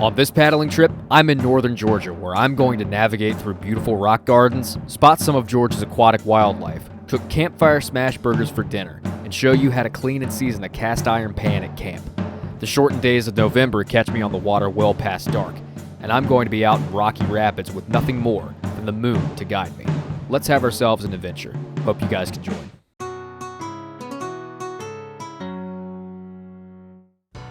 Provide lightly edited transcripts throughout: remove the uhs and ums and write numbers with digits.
On this paddling trip, I'm in northern Georgia, where I'm going to navigate through beautiful rock gardens, spot some of Georgia's aquatic wildlife, cook campfire smash burgers for dinner, and show you how to clean and season a cast iron pan at camp. The shortened days of November catch me on the water well past dark, and I'm going to be out in Rocky Rapids with nothing more than the moon to guide me. Let's have ourselves an adventure. Hope you guys can join.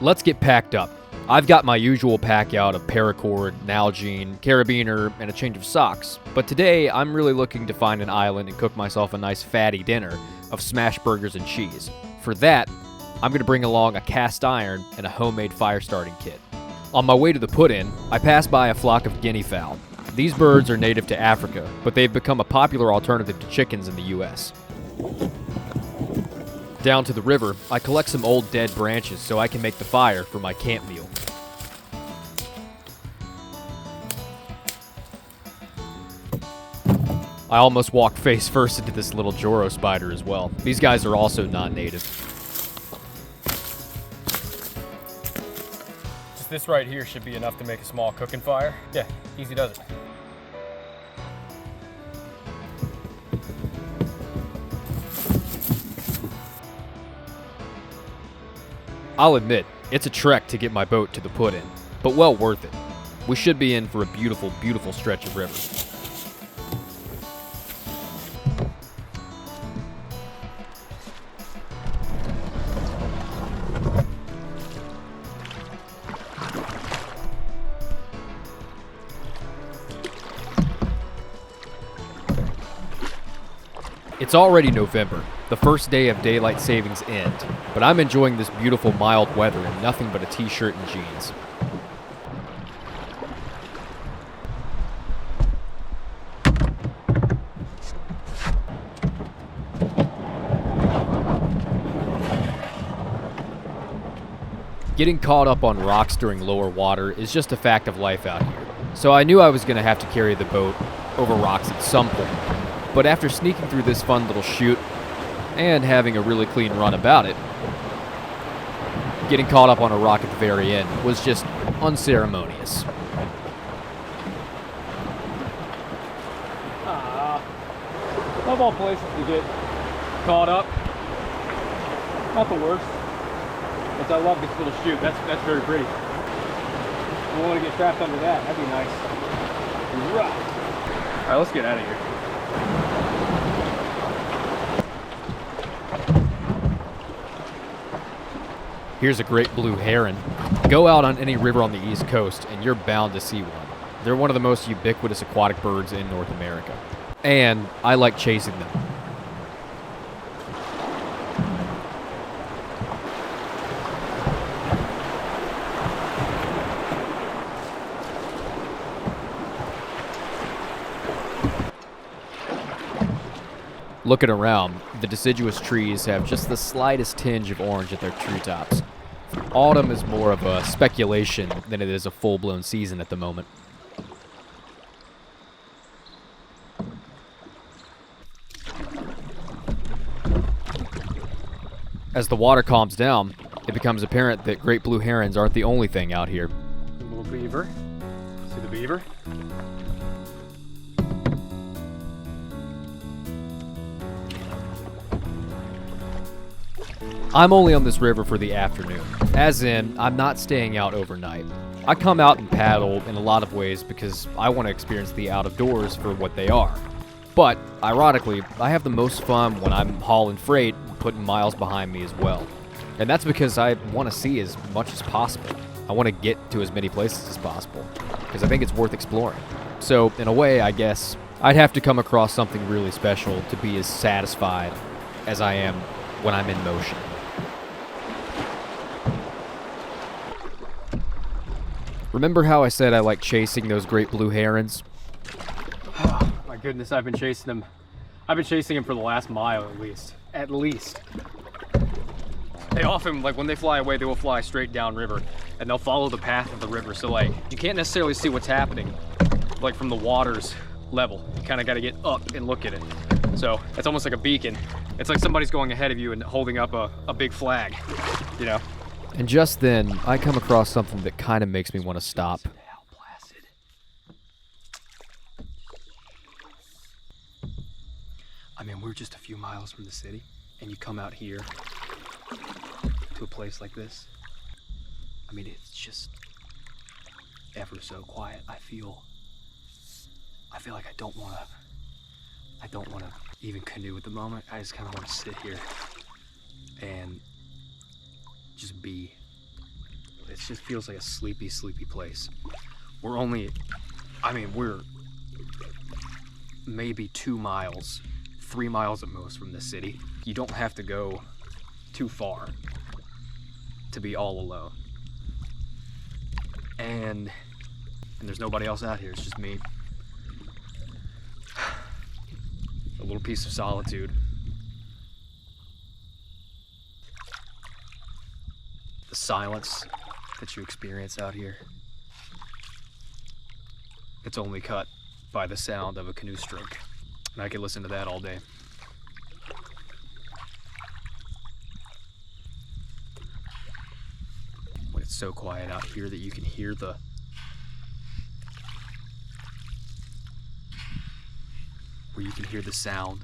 Let's get packed up. I've got my usual pack out of paracord, Nalgene, carabiner, and a change of socks, but today I'm really looking to find an island and cook myself a nice fatty dinner of smash burgers and cheese. For that, I'm going to bring along a cast iron and a homemade fire starting kit. On my way to the put-in, I pass by a flock of guinea fowl. These birds are native to Africa, but they've become a popular alternative to chickens in the US. Down to the river, I collect some old dead branches so I can make the fire for my camp meal. I almost walked face first into this little Joro spider as well. These guys are also non-native. Just this right here should be enough to make a small cooking fire. Yeah, easy does it. I'll admit, it's a trek to get my boat to the put-in, but well worth it. We should be in for a beautiful, beautiful stretch of river. It's already November, the first day of daylight savings end, but I'm enjoying this beautiful mild weather in nothing but a t-shirt and jeans. Getting caught up on rocks during lower water is just a fact of life out here, so I knew I was going to have to carry the boat over rocks at some point. But after sneaking through this fun little chute and having a really clean run about it, getting caught up on a rock at the very end was just unceremonious. Of all places to get caught up, not the worst. But I love this little chute. That's very pretty. I don't want to get trapped under that. That'd be nice. All right, let's get out of here. Here's a great blue heron. Go out on any river on the East Coast and you're bound to see one. They're one of the most ubiquitous aquatic birds in North America. And I like chasing them. Looking around, the deciduous trees have just the slightest tinge of orange at their tree tops. Autumn is more of a speculation than it is a full-blown season at the moment. As the water calms down, it becomes apparent that great blue herons aren't the only thing out here. A little beaver. See the beaver? I'm only on this river for the afternoon, as in, I'm not staying out overnight. I come out and paddle in a lot of ways because I want to experience the out-of-doors for what they are. But, ironically, I have the most fun when I'm hauling freight and putting miles behind me as well. And that's because I want to see as much as possible. I want to get to as many places as possible, because I think it's worth exploring. So, in a way, I guess, I'd have to come across something really special to be as satisfied as I am when I'm in motion. Remember how I said I like chasing those great blue herons? Oh, my goodness, I've been chasing them. I've been chasing them for the last mile at least. At least. They often, like when they fly away, they will fly straight downriver and they'll follow the path of the river. So like, you can't necessarily see what's happening, like from the water's level. You kind of got to get up and look at it. So it's almost like a beacon. It's like somebody's going ahead of you and holding up a big flag, you know? And just then, I come across something that kind of makes me want to stop. How placid. I mean, we're just a few miles from the city, and you come out here to a place like this. I mean, it's just ever so quiet. I feel like I don't want to even canoe at the moment. I just kind of want to sit here and just be. It just feels like a sleepy place. We're maybe 2 miles, 3 miles at most from the city. You don't have to go too far to be all alone. And there's nobody else out here, it's just me. A little piece of solitude. The silence that you experience out here, it's only cut by the sound of a canoe stroke. And I could listen to that all day. When it's so quiet out here that you can hear the sound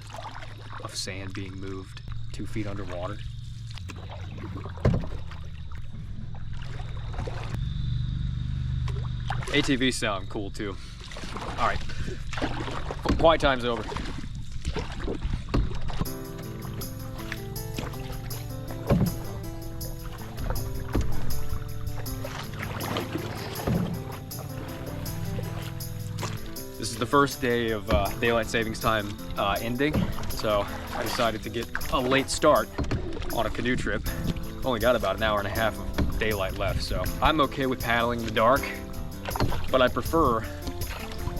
of sand being moved 2 feet underwater. ATVs sound cool too. All right, quiet time's over. This is the first day of daylight savings time ending, so I decided to get a late start on a canoe trip. Only got about an hour and a half of daylight left, so I'm okay with paddling in the dark, but I prefer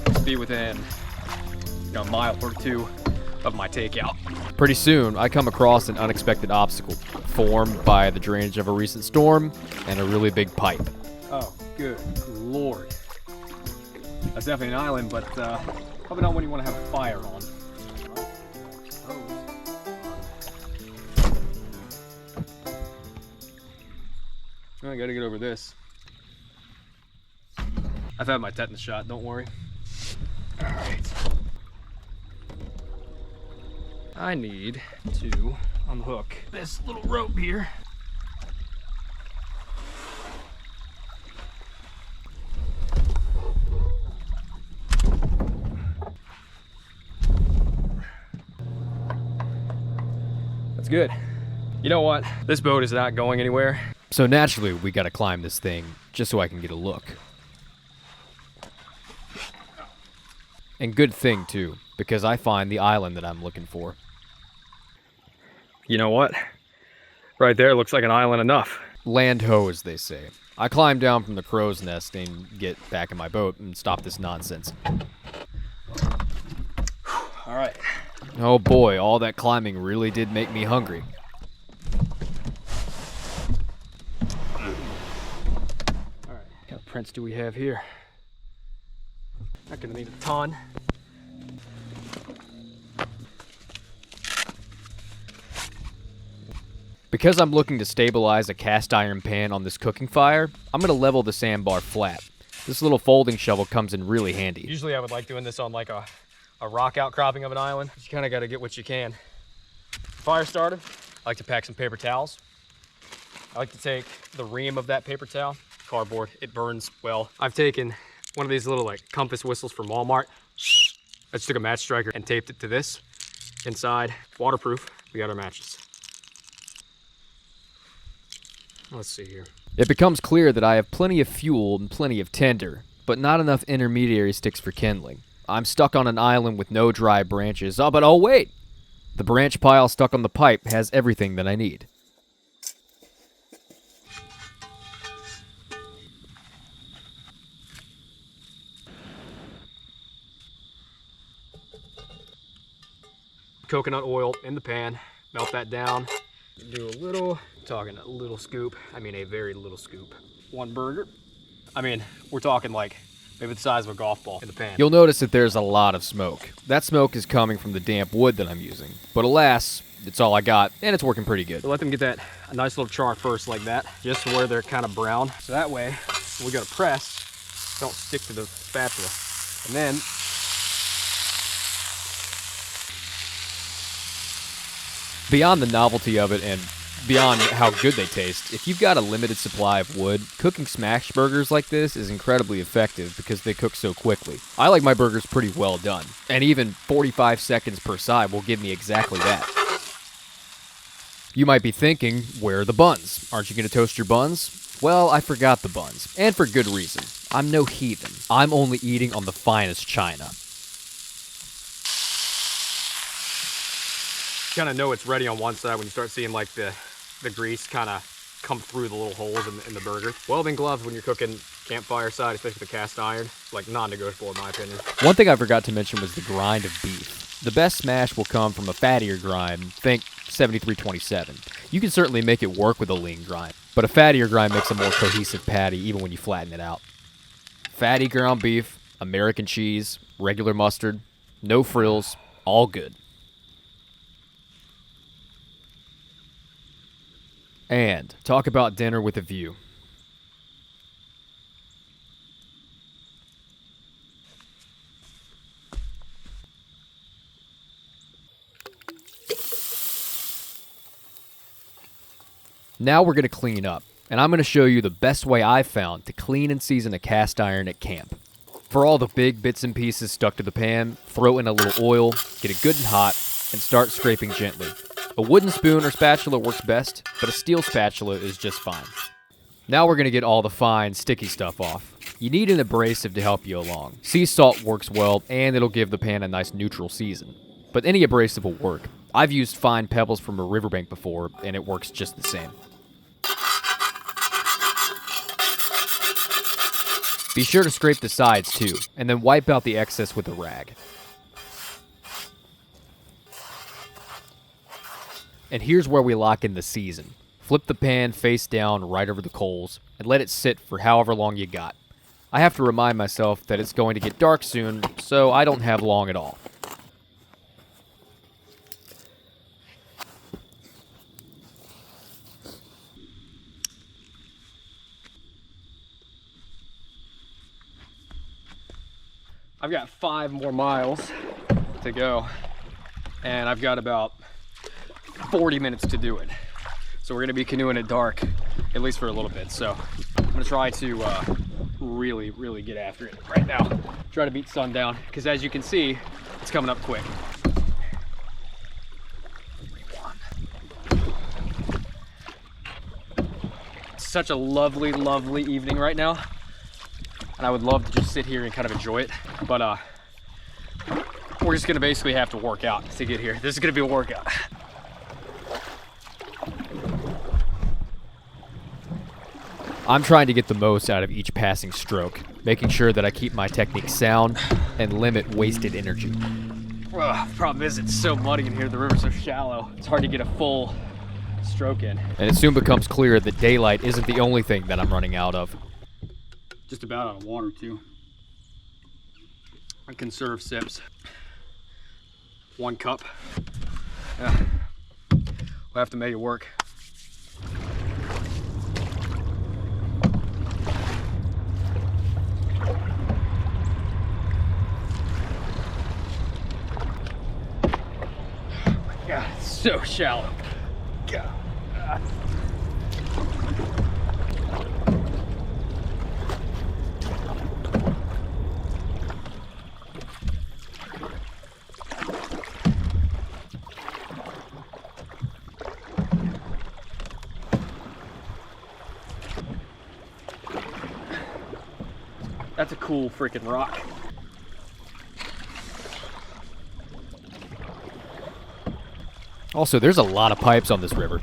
to be within a mile or two of my takeout. Pretty soon, I come across an unexpected obstacle formed by the drainage of a recent storm and a really big pipe. Oh, good Lord. That's definitely an island, but probably not one you want to have a fire on. I gotta get over this. I've had my tetanus shot, don't worry. All right. I need to unhook this little rope here. That's good. You know what? This boat is not going anywhere. So naturally, we gotta climb this thing just so I can get a look. And good thing too, because I find the island that I'm looking for. You know what? Right there looks like an island enough. Land ho, as they say. I climb down from the crow's nest and get back in my boat and stop this nonsense. All right. Oh boy, all that climbing really did make me hungry. All right, what kind of prints do we have here? Not gonna need a ton. Because I'm looking to stabilize a cast iron pan on this cooking fire, I'm gonna level the sandbar flat. This little folding shovel comes in really handy. Usually I would like doing this on like a rock outcropping of an island. You kind of got to get what you can. Fire started. I like to pack some paper towels. I like to take the ream of that paper towel, cardboard, it burns well. I've taken one of these little like compass whistles from Walmart. I just took a match striker and taped it to this. Inside, waterproof, we got our matches. Let's see here. It becomes clear that I have plenty of fuel and plenty of tinder, but not enough intermediary sticks for kindling. I'm stuck on an island with no dry branches. Oh, but oh wait! The branch pile stuck on the pipe has everything that I need. Coconut oil in the pan, melt that down. Do a little, talking a little scoop, I mean a very little scoop. One burger. I mean, we're talking like maybe the size of a golf ball in the pan. You'll notice that there's a lot of smoke. That smoke is coming from the damp wood that I'm using. But alas, it's all I got, and it's working pretty good. So let them get that a nice little char first like that, just to where they're kind of brown. So that way, when we go to press, don't stick to the spatula. And then, beyond the novelty of it and beyond how good they taste, if you've got a limited supply of wood, cooking smash burgers like this is incredibly effective because they cook so quickly. I like my burgers pretty well done, and even 45 seconds per side will give me exactly that. You might be thinking, where are the buns? Aren't you going to toast your buns? Well, I forgot the buns, and for good reason. I'm no heathen. I'm only eating on the finest china. kind of know it's ready on one side when you start seeing like the grease kind of come through the little holes in the burger. Welding gloves when you're cooking campfire side, especially the cast iron, like non-negotiable in my opinion. One thing I forgot to mention was the grind of beef. The best smash will come from a fattier grind, think 7327. You can certainly make it work with a lean grind, but a fattier grind makes a more cohesive patty even when you flatten it out. Fatty ground beef, American cheese, regular mustard, no frills, all good. And talk about dinner with a view. Now we're going to clean up, and I'm going to show you the best way I've found to clean and season a cast iron at camp. For all the big bits and pieces stuck to the pan, throw in a little oil, get it good and hot, and start scraping gently. A wooden spoon or spatula works best, but a steel spatula is just fine. Now we're going to get all the fine, sticky stuff off. You need an abrasive to help you along. Sea salt works well, and it'll give the pan a nice neutral season. But any abrasive will work. I've used fine pebbles from a riverbank before, and it works just the same. Be sure to scrape the sides too, and then wipe out the excess with a rag. And here's where we lock in the season. Flip the pan face down right over the coals, and let it sit for however long you got. I have to remind myself that it's going to get dark soon, so I don't have long at all. I've got 5 more miles to go, and I've got about 40 minutes to do it. So we're gonna be canoeing at dark, at least for a little bit. So I'm gonna try to really get after it right now. Try to beat sundown, because as you can see, it's coming up quick. It's such a lovely evening right now, and I would love to just sit here and kind of enjoy it, but we're just gonna basically have to work out to get here. This is gonna be a workout. I'm trying to get the most out of each passing stroke, making sure that I keep my technique sound and limit wasted energy. Problem is, it's so muddy in here, the river's so shallow, it's hard to get a full stroke in. And it soon becomes clear that daylight isn't the only thing that I'm running out of. Just about out of water too. I conserve sips. 1 cup. Yeah. We'll have to make it work. God, it's so shallow. God. That's a cool freaking rock. Also, there's a lot of pipes on this river.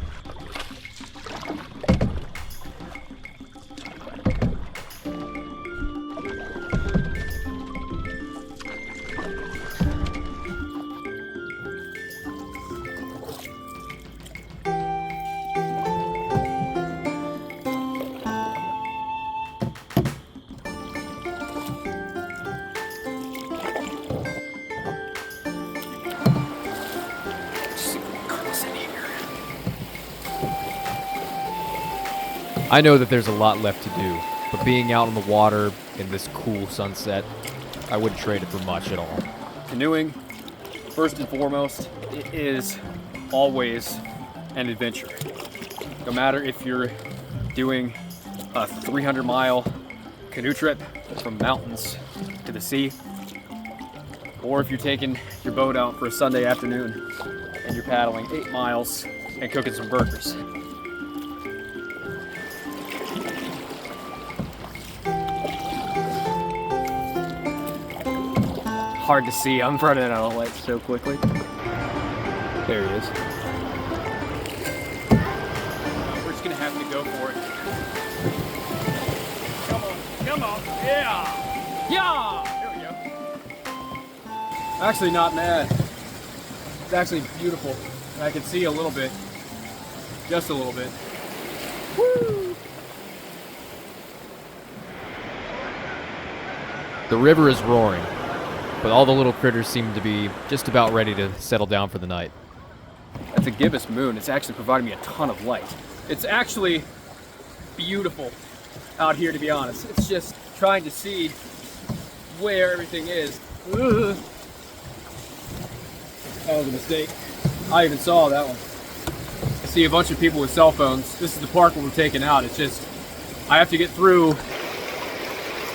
I know that there's a lot left to do, but being out on the water in this cool sunset, I wouldn't trade it for much at all. Canoeing, first and foremost, it is always an adventure. No matter if you're doing a 300-mile canoe trip from mountains to the sea, or if you're taking your boat out for a Sunday afternoon and you're paddling 8 miles and cooking some burgers. Hard to see, I'm running out of light so quickly. There he is. We're just gonna have to go for it. Come on, yeah! Yeah! There we go. Actually not mad. It's actually beautiful. I can see a little bit, just a little bit. Woo! The river is roaring, but all the little critters seem to be just about ready to settle down for the night. That's a gibbous moon. It's actually providing me a ton of light. It's actually beautiful out here, to be honest. It's just trying to see where everything is. Ugh. That was a mistake. I even saw that one. I see a bunch of people with cell phones. This is the park where we're taking out. It's just, I have to get through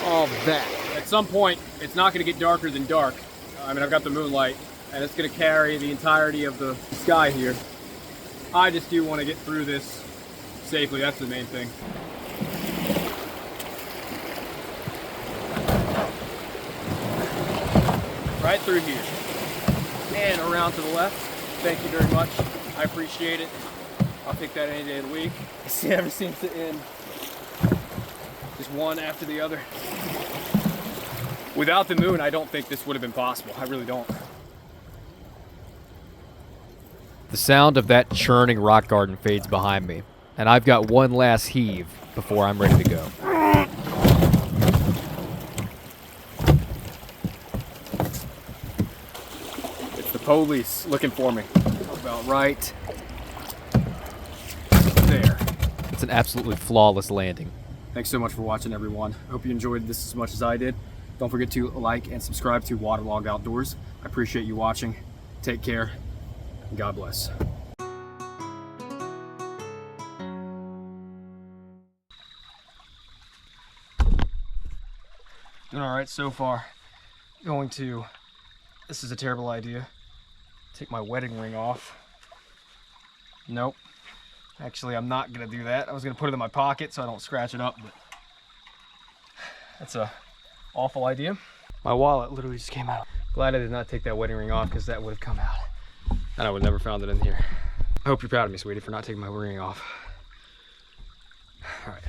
all that. At some point, it's not going to get darker than dark. I mean, I've got the moonlight, and it's going to carry the entirety of the sky here. I just do want to get through this safely. That's the main thing. Right through here. And around to the left. Thank you very much. I appreciate it. I'll take that any day of the week. It never seems to end. Just one after the other. Without the moon, I don't think this would have been possible. I really don't. The sound of that churning rock garden fades behind me, and I've got one last heave before I'm ready to go. It's the police looking for me. About right there. It's an absolutely flawless landing. Thanks so much for watching, everyone. I hope you enjoyed this as much as I did. Don't forget to like and subscribe to Waterlog Outdoors. I appreciate you watching. Take care, and God bless. Doing all right so far. This is a terrible idea. Take my wedding ring off. Nope. Actually, I'm not gonna do that. I was gonna put it in my pocket so I don't scratch it up, but that's a awful idea. My wallet literally just came out. Glad I did not take that wedding ring off, because that would have come out. And I would have never found it in here. I hope you're proud of me, sweetie, for not taking my ring off. All right.